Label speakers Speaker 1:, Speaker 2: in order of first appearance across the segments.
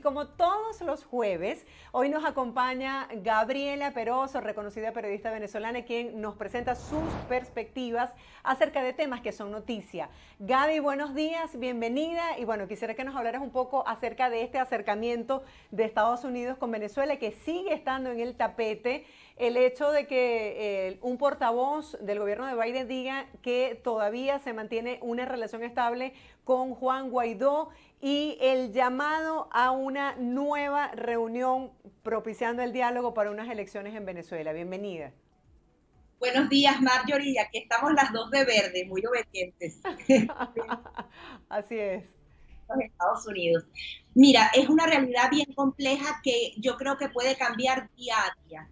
Speaker 1: Como todos los jueves, hoy nos acompaña Gabriela Peroso, reconocida periodista venezolana, quien nos presenta sus perspectivas acerca de temas que son noticia. Gaby, buenos días, bienvenida. Y bueno, quisiera que nos hablaras un poco acerca de este acercamiento de Estados Unidos con Venezuela, que sigue estando en el tapete. El hecho de que un portavoz del gobierno de Biden diga que todavía se mantiene una relación estable con Juan Guaidó y el llamado a una nueva reunión propiciando el diálogo para unas elecciones en Venezuela. Bienvenida.
Speaker 2: Buenos días, Marjorie. Aquí estamos las dos de verde, muy obedientes.
Speaker 1: Así es.
Speaker 2: Los Estados Unidos. Mira, es una realidad bien compleja que yo creo que puede cambiar día a día.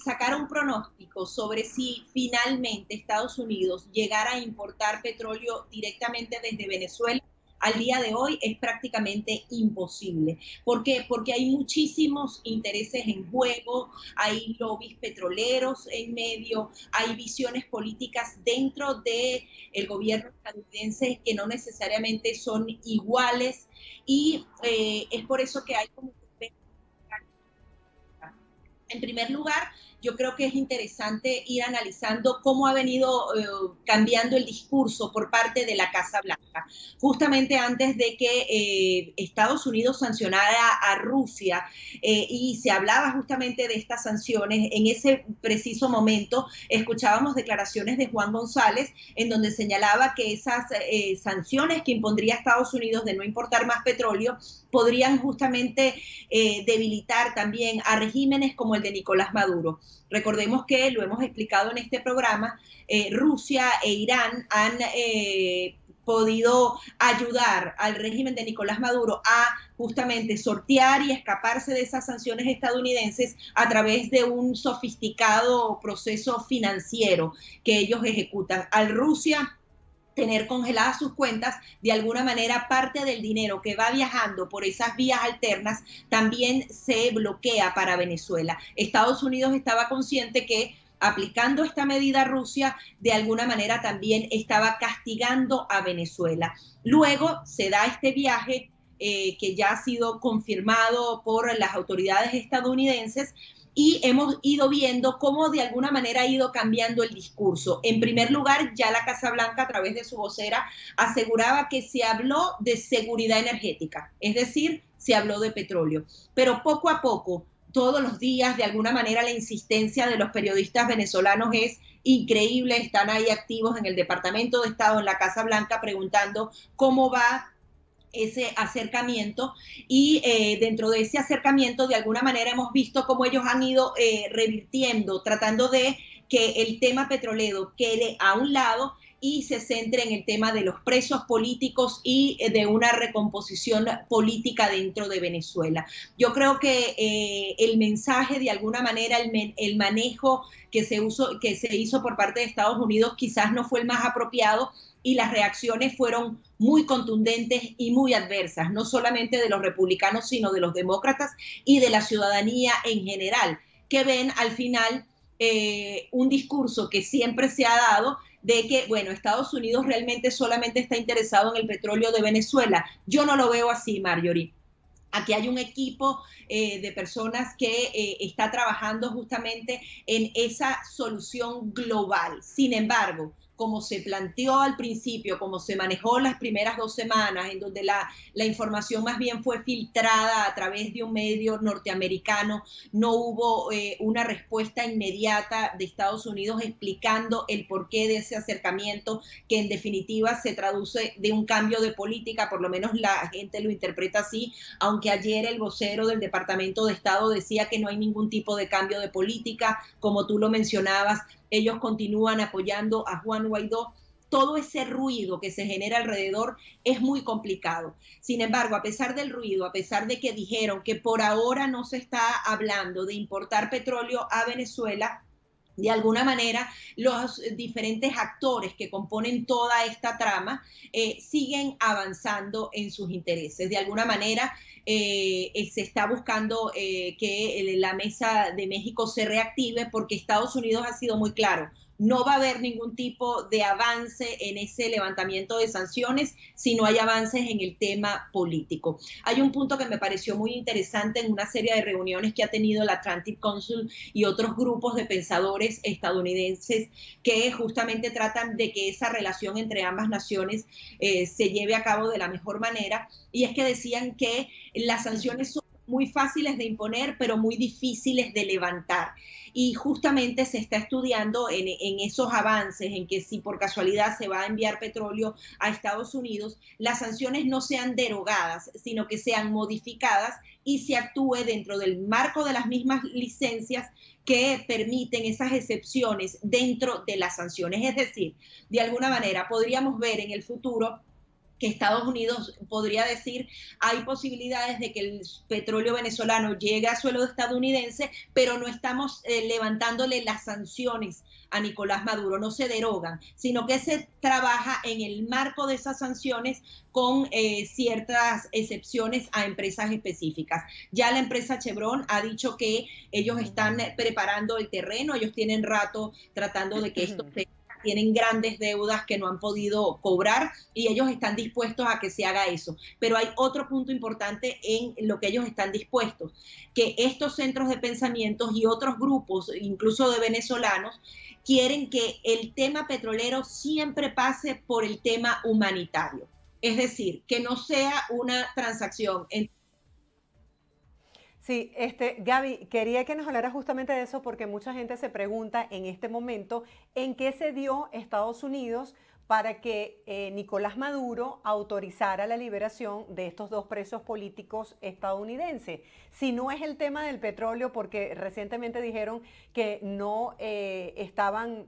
Speaker 2: Sacar un pronóstico sobre si finalmente Estados Unidos llegara a importar petróleo directamente desde Venezuela al día de hoy es prácticamente imposible. ¿Por qué? Porque hay muchísimos intereses en juego, hay lobbies petroleros en medio, hay visiones políticas dentro del gobierno estadounidense que no necesariamente son iguales y es por eso que hay como... En primer lugar, yo creo que es interesante ir analizando cómo ha venido cambiando el discurso por parte de la Casa Blanca. Justamente antes de que Estados Unidos sancionara a Rusia y se hablaba justamente de estas sanciones, en ese preciso momento escuchábamos declaraciones de Juan González en donde señalaba que esas sanciones que impondría Estados Unidos de no importar más petróleo podrían justamente debilitar también a regímenes como el de Nicolás Maduro. Recordemos que, lo hemos explicado en este programa, Rusia e Irán han podido ayudar al régimen de Nicolás Maduro a justamente sortear y escaparse de esas sanciones estadounidenses a través de un sofisticado proceso financiero que ellos ejecutan. Al Rusia tener congeladas sus cuentas, de alguna manera parte del dinero que va viajando por esas vías alternas también se bloquea para Venezuela. Estados Unidos estaba consciente que aplicando esta medida a Rusia, de alguna manera también estaba castigando a Venezuela. Luego se da este viaje que ya ha sido confirmado por las autoridades estadounidenses, y hemos ido viendo cómo de alguna manera ha ido cambiando el discurso. En primer lugar, ya la Casa Blanca, a través de su vocera, aseguraba que se habló de seguridad energética, es decir, se habló de petróleo. Pero poco a poco, todos los días, de alguna manera, la insistencia de los periodistas venezolanos es increíble. Están ahí activos en el Departamento de Estado, en la Casa Blanca, preguntando cómo va ese acercamiento y dentro de ese acercamiento de alguna manera hemos visto cómo ellos han ido revirtiendo, tratando de que el tema petrolero quede a un lado y se centre en el tema de los presos políticos y de una recomposición política dentro de Venezuela. Yo creo que el mensaje, de alguna manera, el manejo que se hizo por parte de Estados Unidos quizás no fue el más apropiado, y las reacciones fueron muy contundentes y muy adversas, no solamente de los republicanos, sino de los demócratas y de la ciudadanía en general, que ven al final un discurso que siempre se ha dado de que, bueno, Estados Unidos realmente solamente está interesado en el petróleo de Venezuela. Yo no lo veo así, Marjorie. Aquí hay un equipo de personas que está trabajando justamente en esa solución global. Sin embargo, como se planteó al principio, como se manejó las primeras 2 semanas, en donde la información más bien fue filtrada a través de un medio norteamericano, no hubo una respuesta inmediata de Estados Unidos explicando el porqué de ese acercamiento, que en definitiva se traduce de un cambio de política, por lo menos la gente lo interpreta así, aunque ayer el vocero del Departamento de Estado decía que no hay ningún tipo de cambio de política, como tú lo mencionabas. Ellos continúan apoyando a Juan Guaidó. Todo ese ruido que se genera alrededor es muy complicado. Sin embargo, a pesar del ruido, a pesar de que dijeron que por ahora no se está hablando de importar petróleo a Venezuela, de alguna manera los diferentes actores que componen toda esta trama siguen avanzando en sus intereses. De alguna manera se está buscando que la Mesa de México se reactive, porque Estados Unidos ha sido muy claro. no va a haber ningún tipo de avance en ese levantamiento de sanciones si no hay avances en el tema político. Hay un punto que me pareció muy interesante en una serie de reuniones que ha tenido la Atlantic Council y otros grupos de pensadores estadounidenses que justamente tratan de que esa relación entre ambas naciones se lleve a cabo de la mejor manera, y es que decían que las sanciones son muy fáciles de imponer, pero muy difíciles de levantar. Y justamente se está estudiando en esos avances, en que si por casualidad se va a enviar petróleo a Estados Unidos, las sanciones no sean derogadas, sino que sean modificadas y se actúe dentro del marco de las mismas licencias que permiten esas excepciones dentro de las sanciones. Es decir, de alguna manera podríamos ver en el futuro que Estados Unidos podría decir hay posibilidades de que el petróleo venezolano llegue a suelo estadounidense, pero no estamos levantándole las sanciones a Nicolás Maduro, no se derogan, sino que se trabaja en el marco de esas sanciones con ciertas excepciones a empresas específicas. Ya la empresa Chevron ha dicho que ellos están preparando el terreno, ellos tienen rato tratando de que esto se tienen grandes deudas que no han podido cobrar y ellos están dispuestos a que se haga eso. Pero hay otro punto importante en lo que ellos están dispuestos, que estos centros de pensamientos y otros grupos, incluso de venezolanos, quieren que el tema petrolero siempre pase por el tema humanitario. Es decir, que no sea una transacción entre...
Speaker 1: Sí, Gaby, quería que nos hablara justamente de eso porque mucha gente se pregunta en este momento en qué se dio Estados Unidos para que Nicolás Maduro autorizara la liberación de estos dos presos políticos estadounidenses. Si no es el tema del petróleo, porque recientemente dijeron que no estaban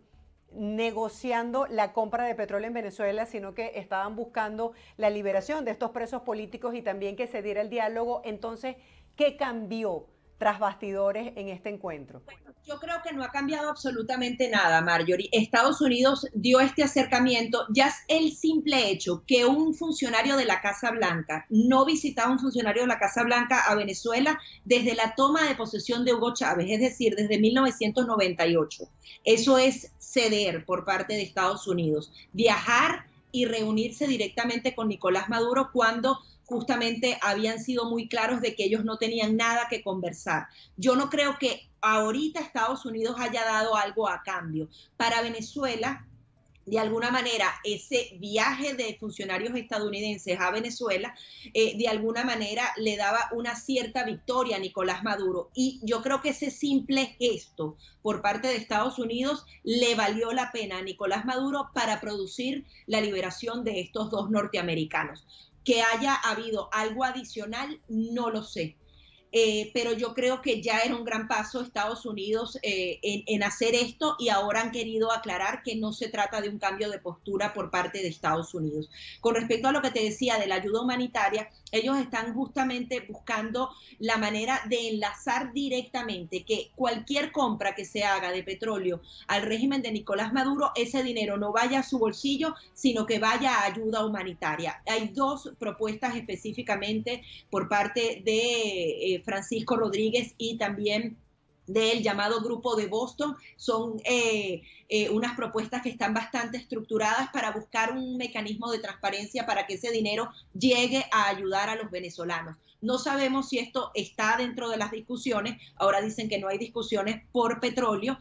Speaker 1: negociando la compra de petróleo en Venezuela, sino que estaban buscando la liberación de estos presos políticos y también que se diera el diálogo. Entonces, ¿qué cambió tras bastidores en este encuentro?
Speaker 2: Bueno, yo creo que no ha cambiado absolutamente nada, Marjorie. Estados Unidos dio este acercamiento, ya es el simple hecho que un funcionario de la Casa Blanca no visitaba a un funcionario de la Casa Blanca a Venezuela desde la toma de posesión de Hugo Chávez, es decir, desde 1998. Eso es ceder por parte de Estados Unidos, viajar y reunirse directamente con Nicolás Maduro cuando justamente habían sido muy claros de que ellos no tenían nada que conversar. Yo no creo que ahorita Estados Unidos haya dado algo a cambio. Para Venezuela, de alguna manera, ese viaje de funcionarios estadounidenses a Venezuela, de alguna manera le daba una cierta victoria a Nicolás Maduro. Y yo creo que ese simple gesto por parte de Estados Unidos le valió la pena a Nicolás Maduro para producir la liberación de estos dos norteamericanos. Que haya habido algo adicional, no lo sé. Pero yo creo que ya era un gran paso Estados Unidos en hacer esto, y ahora han querido aclarar que no se trata de un cambio de postura por parte de Estados Unidos. Con respecto a lo que te decía de la ayuda humanitaria, ellos están justamente buscando la manera de enlazar directamente que cualquier compra que se haga de petróleo al régimen de Nicolás Maduro, ese dinero no vaya a su bolsillo, sino que vaya a ayuda humanitaria. Hay dos propuestas específicamente por parte de Francisco Rodríguez y también del llamado Grupo de Boston. Son unas propuestas que están bastante estructuradas para buscar un mecanismo de transparencia para que ese dinero llegue a ayudar a los venezolanos. No sabemos si esto está dentro de las discusiones, ahora dicen que no hay discusiones por petróleo,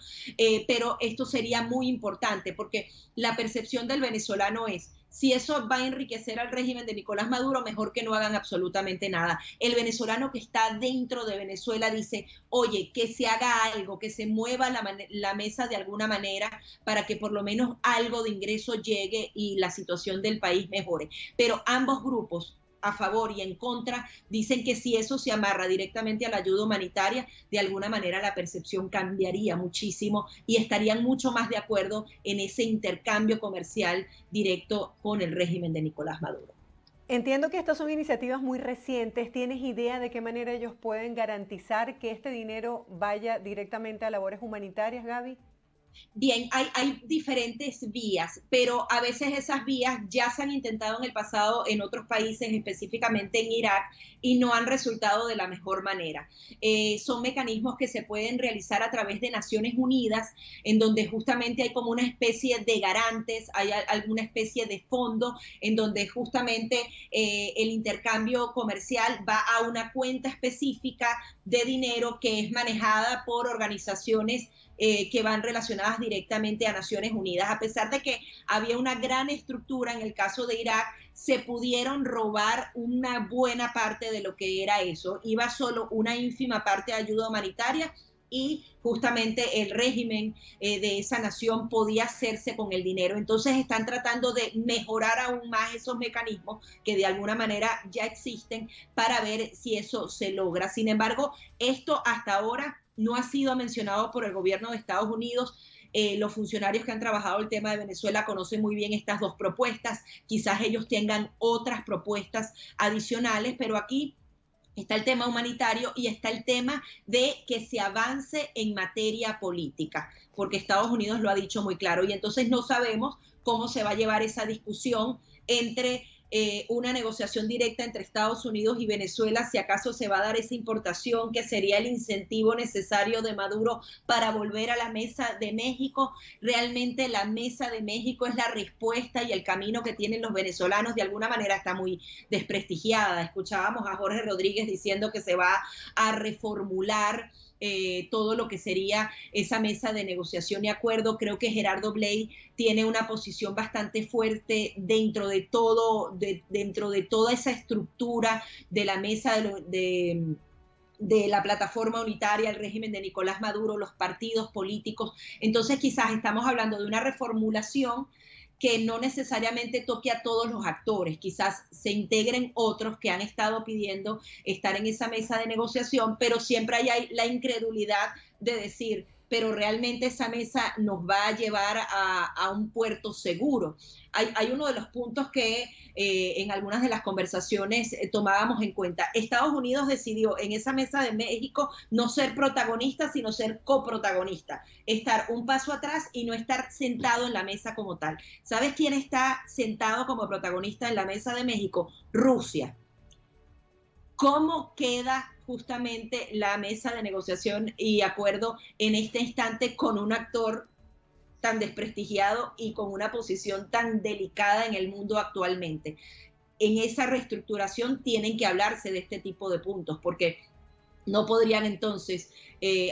Speaker 2: pero esto sería muy importante porque la percepción del venezolano es: si eso va a enriquecer al régimen de Nicolás Maduro, mejor que no hagan absolutamente nada. El venezolano que está dentro de Venezuela dice: oye, que se haga algo, que se mueva la mesa de alguna manera para que por lo menos algo de ingreso llegue y la situación del país mejore. Pero ambos grupos, a favor y en contra, dicen que si eso se amarra directamente a la ayuda humanitaria, de alguna manera la percepción cambiaría muchísimo y estarían mucho más de acuerdo en ese intercambio comercial directo con el régimen de Nicolás Maduro.
Speaker 1: Entiendo que estas son iniciativas muy recientes. ¿Tienes idea de qué manera ellos pueden garantizar que este dinero vaya directamente a labores humanitarias, Gaby?
Speaker 2: Bien, hay diferentes vías, pero a veces esas vías ya se han intentado en el pasado en otros países, específicamente en Irak, y no han resultado de la mejor manera. Son mecanismos que se pueden realizar a través de Naciones Unidas, en donde justamente hay como una especie de garantes, hay alguna especie de fondo, en donde justamente el intercambio comercial va a una cuenta específica de dinero que es manejada por organizaciones que van relacionadas directamente a Naciones Unidas. A pesar de que había una gran estructura en el caso de Irak, se pudieron robar una buena parte de lo que era eso. Iba solo una ínfima parte de ayuda humanitaria y justamente el régimen de esa nación podía hacerse con el dinero. Entonces están tratando de mejorar aún más esos mecanismos que de alguna manera ya existen para ver si eso se logra. Sin embargo, esto hasta ahora no ha sido mencionado por el gobierno de Estados Unidos. Los funcionarios que han trabajado el tema de Venezuela conocen muy bien estas dos propuestas. Quizás ellos tengan otras propuestas adicionales, pero aquí está el tema humanitario y está el tema de que se avance en materia política, porque Estados Unidos lo ha dicho muy claro y entonces no sabemos cómo se va a llevar esa discusión entre una negociación directa entre Estados Unidos y Venezuela, si acaso se va a dar esa importación, que sería el incentivo necesario de Maduro para volver a la mesa de México. Realmente la mesa de México es la respuesta y el camino que tienen los venezolanos. De alguna manera está muy desprestigiada. Escuchábamos a Jorge Rodríguez diciendo que se va a reformular todo lo que sería esa mesa de negociación y acuerdo. Creo que Gerardo Blay tiene una posición bastante fuerte dentro de toda esa estructura de la mesa de la plataforma unitaria, el régimen de Nicolás Maduro, los partidos políticos. Entonces quizás estamos hablando de una reformulación que no necesariamente toque a todos los actores, quizás se integren otros que han estado pidiendo estar en esa mesa de negociación, pero siempre hay la incredulidad de decir, pero realmente esa mesa nos va a llevar a un puerto seguro. Hay uno de los puntos que en algunas de las conversaciones tomábamos en cuenta. Estados Unidos decidió en esa mesa de México no ser protagonista, sino ser coprotagonista, estar un paso atrás y no estar sentado en la mesa como tal. ¿Sabes quién está sentado como protagonista en la mesa de México? Rusia. ¿Cómo queda justamente la mesa de negociación y acuerdo en este instante con un actor tan desprestigiado y con una posición tan delicada en el mundo actualmente? En esa reestructuración tienen que hablarse de este tipo de puntos, porque no podrían entonces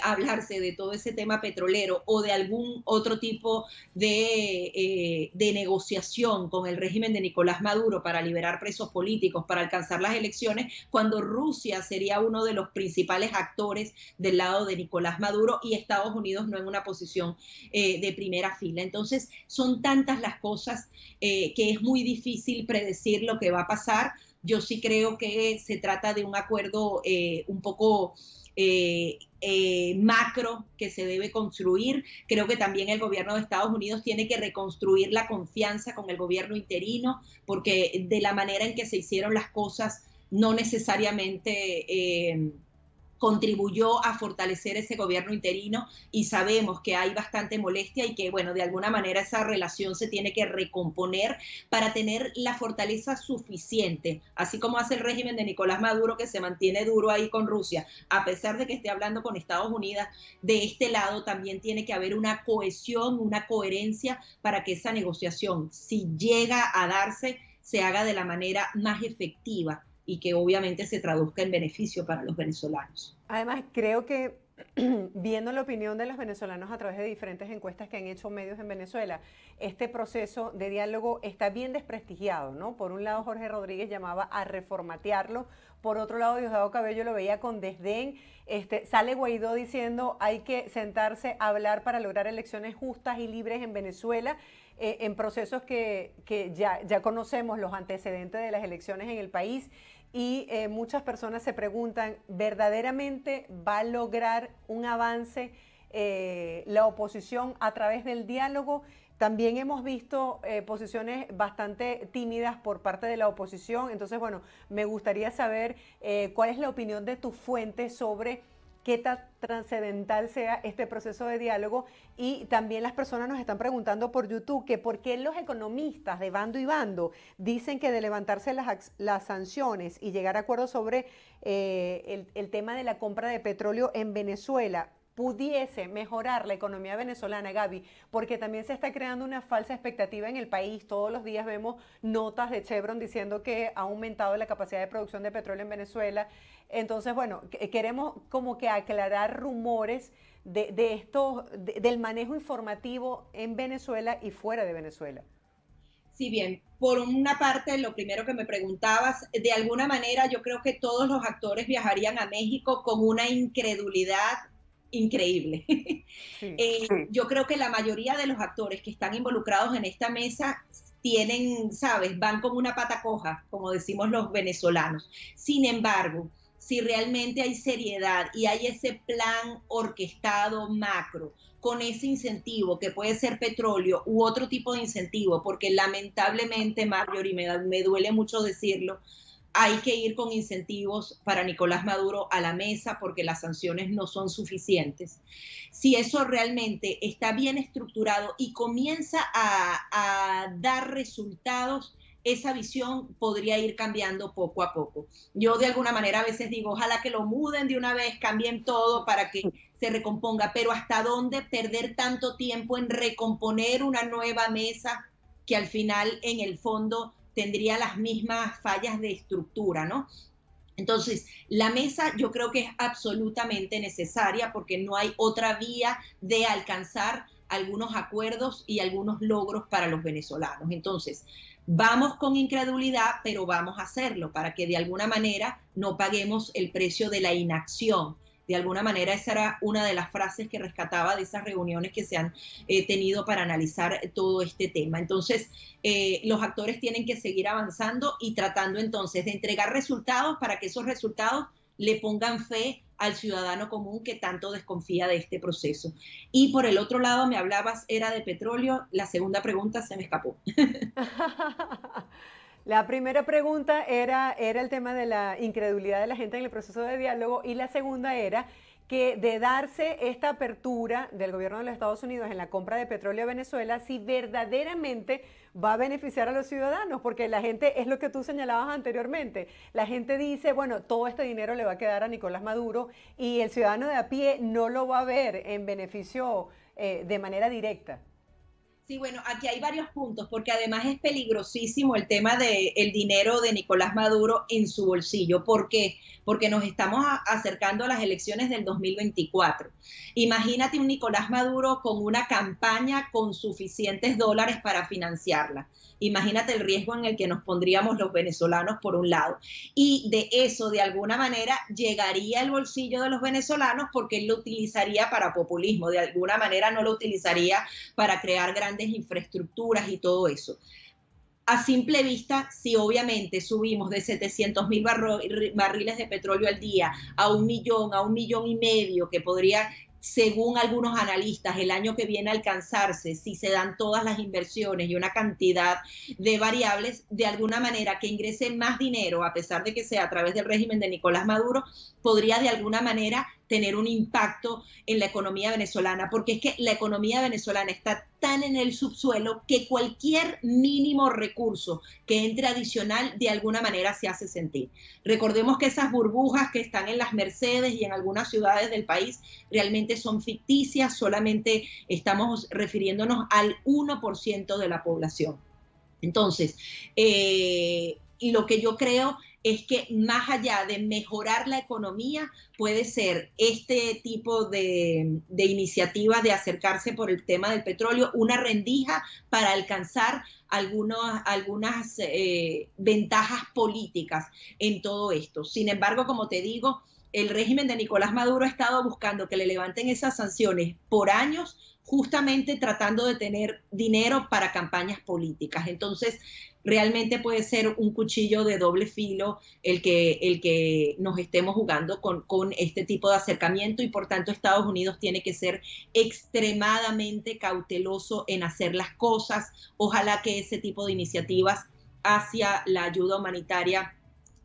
Speaker 2: hablarse de todo ese tema petrolero o de algún otro tipo de negociación con el régimen de Nicolás Maduro para liberar presos políticos, para alcanzar las elecciones, cuando Rusia sería uno de los principales actores del lado de Nicolás Maduro y Estados Unidos no en una posición de primera fila. Entonces, son tantas las cosas que es muy difícil predecir lo que va a pasar. Yo sí creo que se trata de un acuerdo un poco macro que se debe construir. Creo que también el gobierno de Estados Unidos tiene que reconstruir la confianza con el gobierno interino, porque de la manera en que se hicieron las cosas no necesariamente contribuyó a fortalecer ese gobierno interino y sabemos que hay bastante molestia y que, bueno, de alguna manera esa relación se tiene que recomponer para tener la fortaleza suficiente, así como hace el régimen de Nicolás Maduro, que se mantiene duro ahí con Rusia, a pesar de que esté hablando con Estados Unidos. De este lado también tiene que haber una cohesión, una coherencia para que esa negociación, si llega a darse, se haga de la manera más efectiva y que obviamente se traduzca en beneficio para los venezolanos.
Speaker 1: Además, creo que viendo la opinión de los venezolanos a través de diferentes encuestas que han hecho medios en Venezuela, este proceso de diálogo está bien desprestigiado, ¿no? Por un lado, Jorge Rodríguez llamaba a reformatearlo, por otro lado, Diosdado Cabello lo veía con desdén. Sale Guaidó diciendo hay que sentarse a hablar para lograr elecciones justas y libres en Venezuela, en procesos que ya conocemos los antecedentes de las elecciones en el país. Y muchas personas se preguntan, ¿verdaderamente va a lograr un avance la oposición a través del diálogo? También hemos visto posiciones bastante tímidas por parte de la oposición. Entonces, bueno, me gustaría saber cuál es la opinión de tu fuente sobre qué tan trascendental sea este proceso de diálogo. Y también las personas nos están preguntando por YouTube que por qué los economistas de bando y bando dicen que de levantarse las sanciones y llegar a acuerdos sobre el tema de la compra de petróleo en Venezuela pudiese mejorar la economía venezolana, Gaby, porque también se está creando una falsa expectativa en el país. Todos los días vemos notas de Chevron diciendo que ha aumentado la capacidad de producción de petróleo en Venezuela. Entonces, bueno, queremos como que aclarar rumores de esto, del manejo informativo en Venezuela y fuera de Venezuela.
Speaker 2: Sí, bien, por una parte, lo primero que me preguntabas, de alguna manera yo creo que todos los actores viajarían a México con una incredulidad increíble.
Speaker 1: Sí.
Speaker 2: Yo creo que la mayoría de los actores que están involucrados en esta mesa tienen, sabes, van como una pata coja, como decimos los venezolanos. Sin embargo, si realmente hay seriedad y hay ese plan orquestado macro, con ese incentivo que puede ser petróleo u otro tipo de incentivo, porque lamentablemente, Marjorie, me duele mucho decirlo, hay que ir con incentivos para Nicolás Maduro a la mesa porque las sanciones no son suficientes. Si eso realmente está bien estructurado y comienza a dar resultados, esa visión podría ir cambiando poco a poco. Yo de alguna manera a veces digo, ojalá que lo muden de una vez, cambien todo para que se recomponga, pero ¿hasta dónde perder tanto tiempo en recomponer una nueva mesa que al final en el fondo tendría las mismas fallas de estructura, ¿no? Entonces, la mesa yo creo que es absolutamente necesaria porque no hay otra vía de alcanzar algunos acuerdos y algunos logros para los venezolanos. Entonces, vamos con incredulidad, pero vamos a hacerlo para que de alguna manera no paguemos el precio de la inacción. De alguna manera esa era una de las frases que rescataba de esas reuniones que se han tenido para analizar todo este tema. Entonces, los actores tienen que seguir avanzando y tratando entonces de entregar resultados para que esos resultados le pongan fe al ciudadano común que tanto desconfía de este proceso. Y por el otro lado, me hablabas, era de petróleo, la segunda pregunta se me escapó.
Speaker 1: La primera pregunta era el tema de la incredulidad de la gente en el proceso de diálogo y la segunda era que de darse esta apertura del gobierno de los Estados Unidos en la compra de petróleo a Venezuela, si verdaderamente va a beneficiar a los ciudadanos, porque la gente, es lo que tú señalabas anteriormente, la gente dice, bueno, todo este dinero le va a quedar a Nicolás Maduro y el ciudadano de a pie no lo va a ver en beneficio de manera directa.
Speaker 2: Sí, bueno, aquí hay varios puntos, porque además es peligrosísimo el tema del dinero de Nicolás Maduro en su bolsillo. ¿Por qué? Porque nos estamos acercando a las elecciones del 2024. Imagínate un Nicolás Maduro con una campaña con suficientes dólares para financiarla. Imagínate el riesgo en el que nos pondríamos los venezolanos por un lado. Y de eso, de alguna manera, llegaría al bolsillo de los venezolanos porque él lo utilizaría para populismo. De alguna manera no lo utilizaría para crear grandes infraestructuras y todo eso. A simple vista, si obviamente subimos de 700,000 barriles de petróleo al día a 1 millón, a 1,5 millones, que podría, según algunos analistas, el año que viene alcanzarse, si se dan todas las inversiones y una cantidad de variables, de alguna manera que ingrese más dinero, a pesar de que sea a través del régimen de Nicolás Maduro, podría de alguna manera tener un impacto en la economía venezolana, porque es que la economía venezolana está tan en el subsuelo que cualquier mínimo recurso que entre adicional de alguna manera se hace sentir. Recordemos que esas burbujas que están en las Mercedes y en algunas ciudades del país realmente son ficticias, solamente estamos refiriéndonos al 1% de la población. Entonces, lo que yo creo es que más allá de mejorar la economía, puede ser este tipo de iniciativas de acercarse por el tema del petróleo, una rendija para alcanzar algunas ventajas políticas en todo esto. Sin embargo, como te digo, el régimen de Nicolás Maduro ha estado buscando que le levanten esas sanciones por años, justamente tratando de tener dinero para campañas políticas. Entonces, realmente puede ser un cuchillo de doble filo el que nos estemos jugando con este tipo de acercamiento y por tanto Estados Unidos tiene que ser extremadamente cauteloso en hacer las cosas. Ojalá que ese tipo de iniciativas hacia la ayuda humanitaria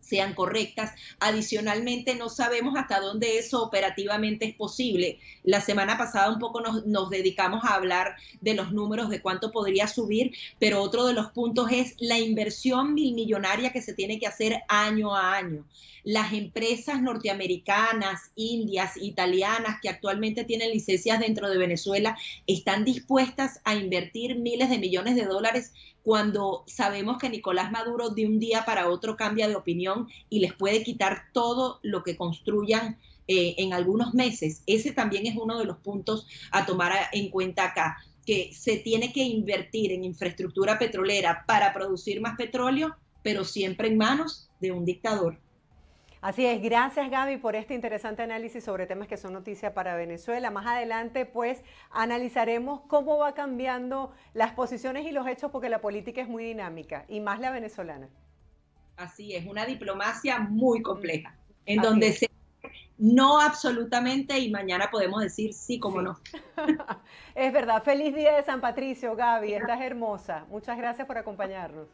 Speaker 2: sean correctas. Adicionalmente, no sabemos hasta dónde eso operativamente es posible. La semana pasada un poco nos dedicamos a hablar de los números, de cuánto podría subir, pero otro de los puntos es la inversión milmillonaria que se tiene que hacer año a año. Las empresas norteamericanas, indias, italianas, que actualmente tienen licencias dentro de Venezuela, están dispuestas a invertir miles de millones de dólares cuando sabemos que Nicolás Maduro de un día para otro cambia de opinión y les puede quitar todo lo que construyan en algunos meses. Ese también es uno de los puntos a tomar en cuenta acá, que se tiene que invertir en infraestructura petrolera para producir más petróleo, pero siempre en manos de un dictador.
Speaker 1: Así es, gracias Gaby por este interesante análisis sobre temas que son noticia para Venezuela. Más adelante pues analizaremos cómo va cambiando las posiciones y los hechos porque la política es muy dinámica y más la venezolana.
Speaker 2: Así es, una diplomacia muy compleja, en
Speaker 1: Así
Speaker 2: donde
Speaker 1: es.
Speaker 2: se no absolutamente y mañana podemos decir sí como
Speaker 1: Sí.
Speaker 2: no.
Speaker 1: Es verdad. Feliz día de San Patricio, Gaby. Estás hermosa. Muchas gracias por acompañarnos.